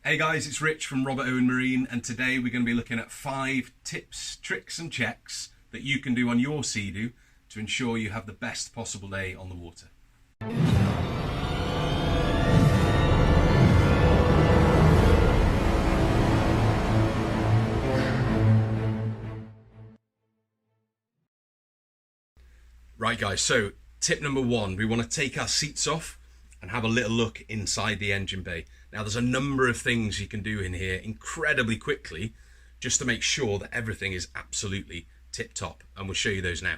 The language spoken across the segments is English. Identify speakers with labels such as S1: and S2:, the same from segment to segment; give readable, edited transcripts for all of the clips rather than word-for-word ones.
S1: Hey guys, it's Rich from Owen Marine, and today we're going to be looking at 5 tips, tricks and checks that you can do on your Sea-Doo to ensure you have the best possible day on the water. Right guys, so tip number 1, we want to take our seats off and have a little look inside the engine bay. Now there's a number of things you can do in here incredibly quickly just to make sure that everything is absolutely tip top, and we'll show you those now.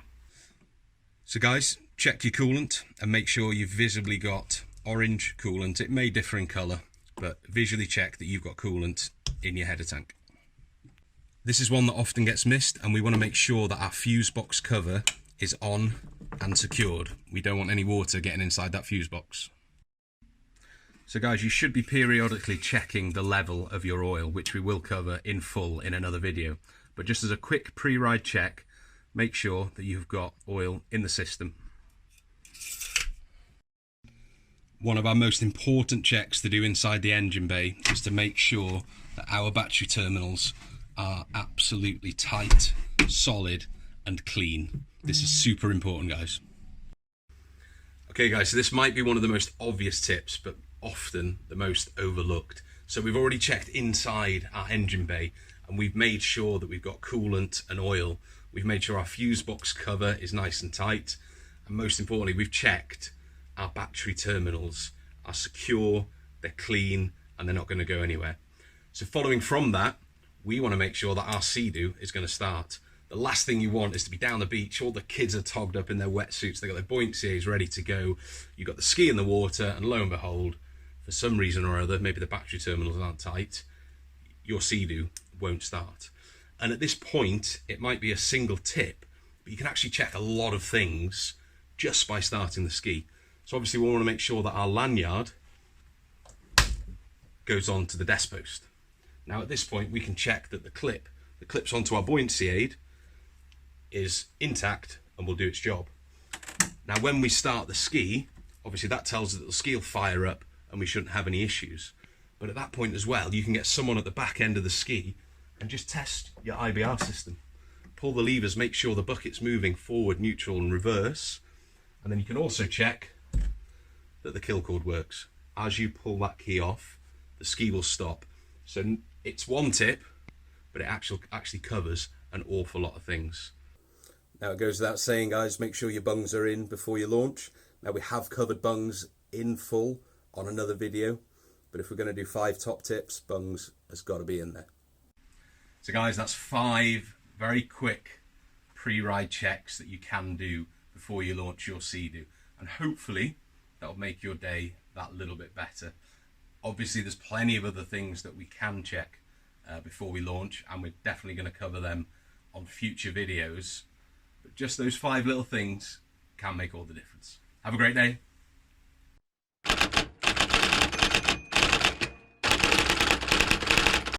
S1: So guys, check your coolant and make sure you've visibly got orange coolant. It may differ in colour, but visually check that you've got coolant in your header tank. This is one that often gets missed, and we want to make sure that our fuse box cover is on and secured. We don't want any water getting inside that fuse box. So guys, you should be periodically checking the level of your oil, which we will cover in full in another video. But just as a quick pre-ride check, make sure that you've got oil in the system. One of our most important checks to do inside the engine bay is to make sure that our battery terminals are absolutely tight, solid and clean. This is super important, guys. Okay guys, so this might be one of the most obvious tips, but often the most overlooked. So we've already checked inside our engine bay and we've made sure that we've got coolant and oil. We've made sure our fuse box cover is nice and tight, and most importantly, we've checked our battery terminals are secure, they're clean, and they're not going to go anywhere. So following from that, we want to make sure that our Sea-Doo is going to start. The last thing you want is to be down the beach, all the kids are togged up in their wetsuits, they've got their buoyancy aids ready to go, you've got the ski in the water, and lo and behold, for some reason or other, maybe the battery terminals aren't tight, your Sea-Doo won't start. And at this point, it might be a single tip, but you can actually check a lot of things just by starting the ski. So obviously we want to make sure that our lanyard goes on to the desk post. Now at this point, we can check that the clip that clips onto our buoyancy aid is intact and will do its job. Now when we start the ski, obviously that tells us that the ski will fire up and we shouldn't have any issues. But at that point as well, you can get someone at the back end of the ski and just test your IBR system. Pull the levers, make sure the bucket's moving forward, neutral and reverse. And then you can also check that the kill cord works. As you pull that key off, the ski will stop. So it's one tip, but it actually covers an awful lot of things. Now it goes without saying, guys, make sure your bungs are in before you launch. Now we have covered bungs in full on another video, but if we're going to do 5 top tips, bungs has got to be in there. So guys, that's 5 very quick pre-ride checks that you can do before you launch your Sea-Doo, and hopefully that'll make your day that little bit better. Obviously there's plenty of other things that we can check before we launch, and we're definitely going to cover them on future videos, but just those 5 little things can make all the difference. Have a great day.